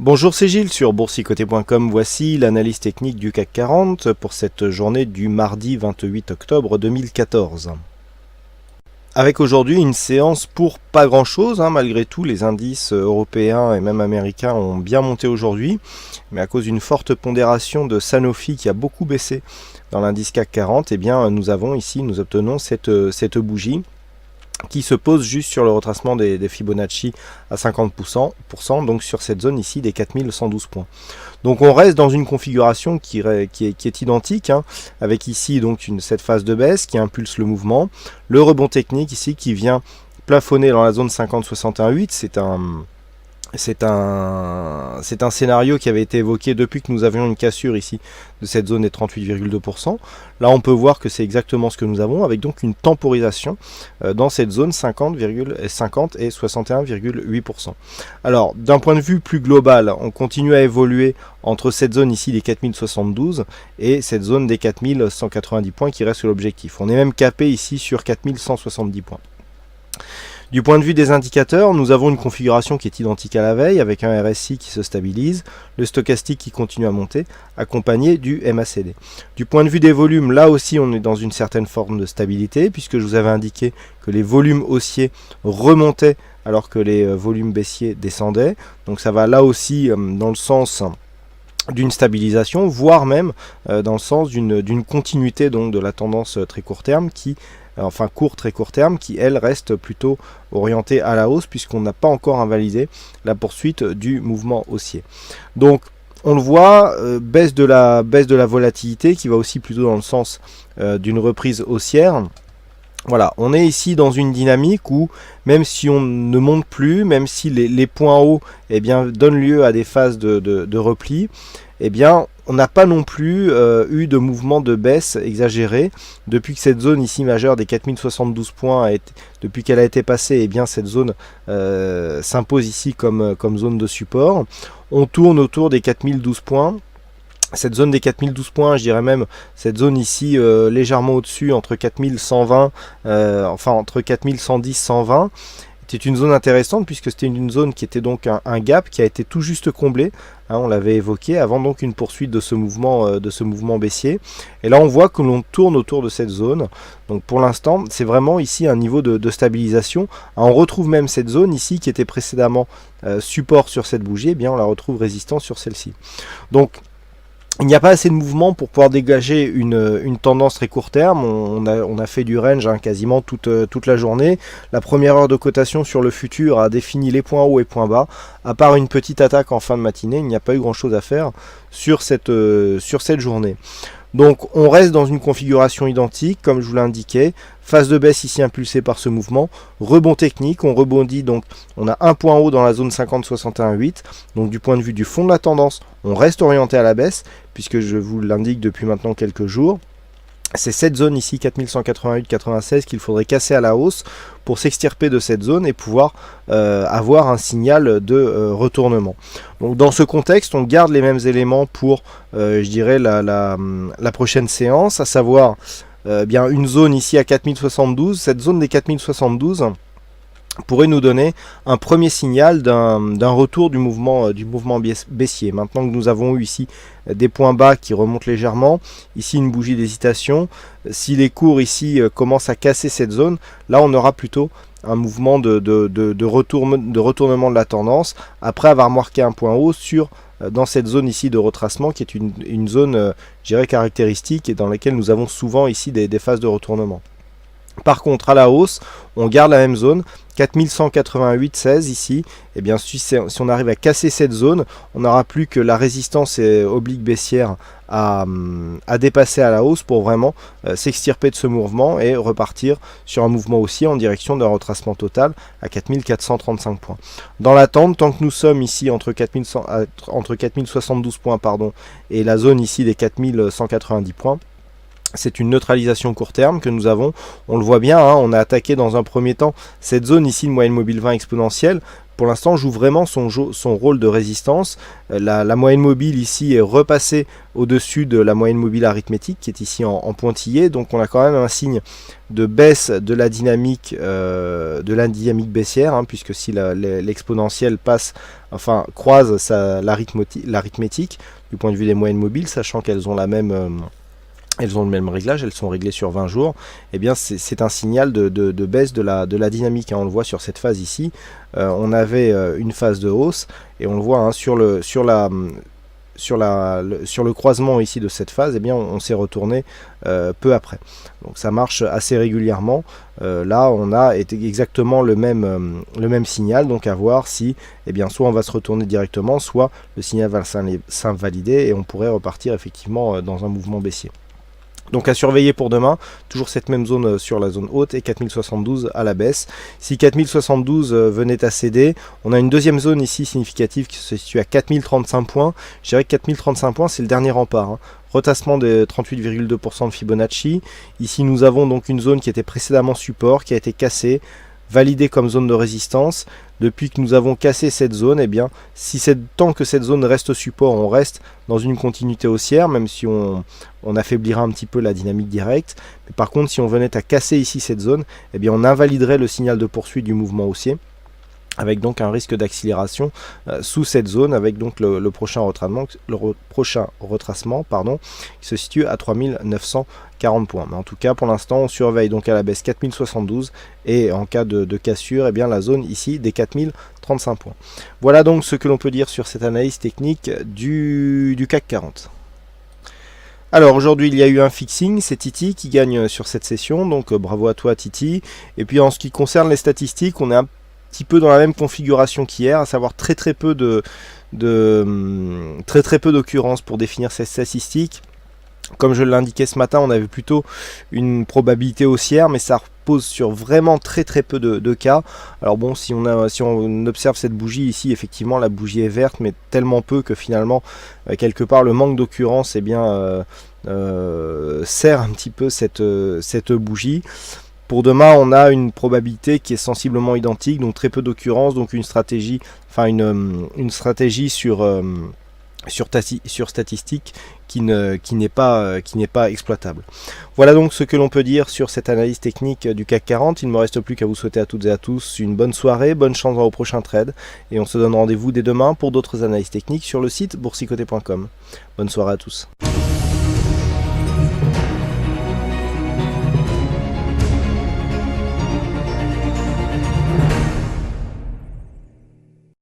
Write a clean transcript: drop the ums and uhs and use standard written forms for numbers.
Bonjour, c'est Gilles sur boursicoté.com. Voici l'analyse technique du CAC 40 pour cette journée du mardi 28 octobre 2014. Avec aujourd'hui une séance pour pas grand chose, malgré tout les indices européens et même américains ont bien monté aujourd'hui, mais à cause d'une forte pondération de Sanofi qui a beaucoup baissé dans l'indice CAC 40, nous obtenons cette bougie qui se pose juste sur le retracement des Fibonacci à 50%, donc sur cette zone ici des 4112 points. Donc on reste dans une configuration qui est identique, avec ici donc cette phase de baisse qui impulse le mouvement, le rebond technique ici qui vient plafonner dans la zone 50-61-8, c'est un scénario qui avait été évoqué depuis que nous avions une cassure ici de cette zone des 38,2%. Là, on peut voir que c'est exactement ce que nous avons, avec donc une temporisation dans cette zone 50 et 61,8%. Alors, d'un point de vue plus global, on continue à évoluer entre cette zone ici des 4072 et cette zone des 4190 points qui reste l'objectif. On est même capé ici sur 4170 points. Du point de vue des indicateurs, nous avons une configuration qui est identique à la veille, avec un RSI qui se stabilise, le stochastique qui continue à monter, accompagné du MACD. Du point de vue des volumes, là aussi on est dans une certaine forme de stabilité, puisque je vous avais indiqué que les volumes haussiers remontaient alors que les volumes baissiers descendaient. Donc ça va là aussi dans le sens d'une stabilisation, voire même dans le sens d'une continuité donc de la tendance très court terme très court terme, qui elle reste plutôt orientée à la hausse puisqu'on n'a pas encore invalidé la poursuite du mouvement haussier. Donc on le voit, baisse de la volatilité qui va aussi plutôt dans le sens d'une reprise haussière. Voilà, on est ici dans une dynamique où même si on ne monte plus, même si les points hauts donnent lieu à des phases de repli, on n'a pas non plus eu de mouvement de baisse exagéré depuis que cette zone ici majeure des 4072 points depuis qu'elle a été passée, cette zone s'impose ici comme zone de support. On tourne autour des 4012 points. Cette zone des 4012 points, je dirais même cette zone ici légèrement au-dessus, entre 4120, entre 4110 120, c'était une zone intéressante puisque c'était une zone qui était donc un gap qui a été tout juste comblé, on l'avait évoqué, avant donc une poursuite de ce mouvement baissier. Et là on voit que l'on tourne autour de cette zone. Donc pour l'instant c'est vraiment ici un niveau de stabilisation. On retrouve même cette zone ici qui était précédemment support sur cette bougie, on la retrouve résistant sur celle-ci. Donc il n'y a pas assez de mouvement pour pouvoir dégager une tendance très court terme. On a fait du range quasiment toute la journée. La première heure de cotation sur le futur a défini les points hauts et points bas. À part une petite attaque en fin de matinée, il n'y a pas eu grand chose à faire sur cette journée. Donc on reste dans une configuration identique, comme je vous l'indiquais. Phase de baisse ici impulsée par ce mouvement. Rebond technique, on rebondit, donc on a un point haut dans la zone 50-61-8. Donc du point de vue du fond de la tendance, on reste orienté à la baisse, puisque je vous l'indique depuis maintenant quelques jours. C'est cette zone ici, 4188-96, qu'il faudrait casser à la hausse pour s'extirper de cette zone et pouvoir avoir un signal de retournement. Donc dans ce contexte, on garde les mêmes éléments pour, la prochaine séance, à savoir une zone ici à 4072. Cette zone des 4072 pourrait nous donner un premier signal d'un retour du mouvement baissier. Maintenant que nous avons eu ici des points bas qui remontent légèrement, ici une bougie d'hésitation, si les cours ici commencent à casser cette zone, là on aura plutôt un mouvement de retournement de la tendance, après avoir marqué un point haut dans cette zone ici de retracement qui est une zone caractéristique et dans laquelle nous avons souvent ici des phases de retournement. Par contre, à la hausse, on garde la même zone, 4188,16 ici. Si on arrive à casser cette zone, on n'aura plus que la résistance oblique baissière à dépasser à la hausse pour vraiment s'extirper de ce mouvement et repartir sur un mouvement haussier en direction d'un retracement total à 4435 points. Dans l'attente, tant que nous sommes ici entre 4072 points et la zone ici des 4190 points, c'est une neutralisation court terme que nous avons. On le voit bien, on a attaqué dans un premier temps cette zone ici de moyenne mobile 20 exponentielle pour l'instant joue vraiment son rôle de résistance. La moyenne mobile ici est repassée au-dessus de la moyenne mobile arithmétique qui est ici en pointillé, donc on a quand même un signe de baisse de la dynamique baissière, hein, puisque si l'exponentielle croise l'arithmétique du point de vue des moyennes mobiles, sachant qu'elles ont le même réglage, elles sont réglées sur 20 jours, eh bien c'est un signal de baisse de la dynamique, hein. On le voit sur cette phase ici, on avait une phase de hausse, et on le voit, hein, sur le croisement ici de cette phase, eh bien on s'est retourné peu après. Donc ça marche assez régulièrement. Là on a exactement le même signal, donc à voir si soit on va se retourner directement, soit le signal va s'invalider et on pourrait repartir effectivement dans un mouvement baissier. Donc à surveiller pour demain, toujours cette même zone sur la zone haute et 4072 à la baisse. Si 4072 venait à céder, on a une deuxième zone ici significative qui se situe à 4035 points. Je dirais que 4035 points c'est le dernier rempart, hein. Retassement de 38,2% de Fibonacci. Ici nous avons donc une zone qui était précédemment support, qui a été cassée, validée comme zone de résistance. Depuis que nous avons cassé cette zone, tant que cette zone reste support, on reste dans une continuité haussière, même si on affaiblira un petit peu la dynamique directe. Mais par contre, si on venait à casser ici cette zone, on invaliderait le signal de poursuite du mouvement haussier, avec donc un risque d'accélération sous cette zone, avec donc le prochain retracement qui se situe à 3940 points. Mais en tout cas, pour l'instant, on surveille donc à la baisse 4072 et en cas de cassure, la zone ici des 4035 points. Voilà donc ce que l'on peut dire sur cette analyse technique du CAC 40. Alors aujourd'hui il y a eu un fixing, c'est Titi qui gagne sur cette session, donc bravo à toi Titi. Et puis en ce qui concerne les statistiques, on est un petit peu dans la même configuration qu'hier, à savoir très peu d'occurrences pour définir ces statistiques. Comme je l'indiquais ce matin, on avait plutôt une probabilité haussière, mais ça repose sur vraiment très peu de cas. Alors bon, si on observe cette bougie ici, effectivement la bougie est verte, mais tellement peu que finalement quelque part le manque d'occurrence sert un petit peu cette bougie. Pour demain, on a une probabilité qui est sensiblement identique, donc très peu d'occurrences, donc une stratégie sur statistique qui n'est pas exploitable. Voilà donc ce que l'on peut dire sur cette analyse technique du CAC 40. Il ne me reste plus qu'à vous souhaiter à toutes et à tous une bonne soirée, bonne chance dans vos prochains trades, et on se donne rendez-vous dès demain pour d'autres analyses techniques sur le site boursicoté.com. Bonne soirée à tous.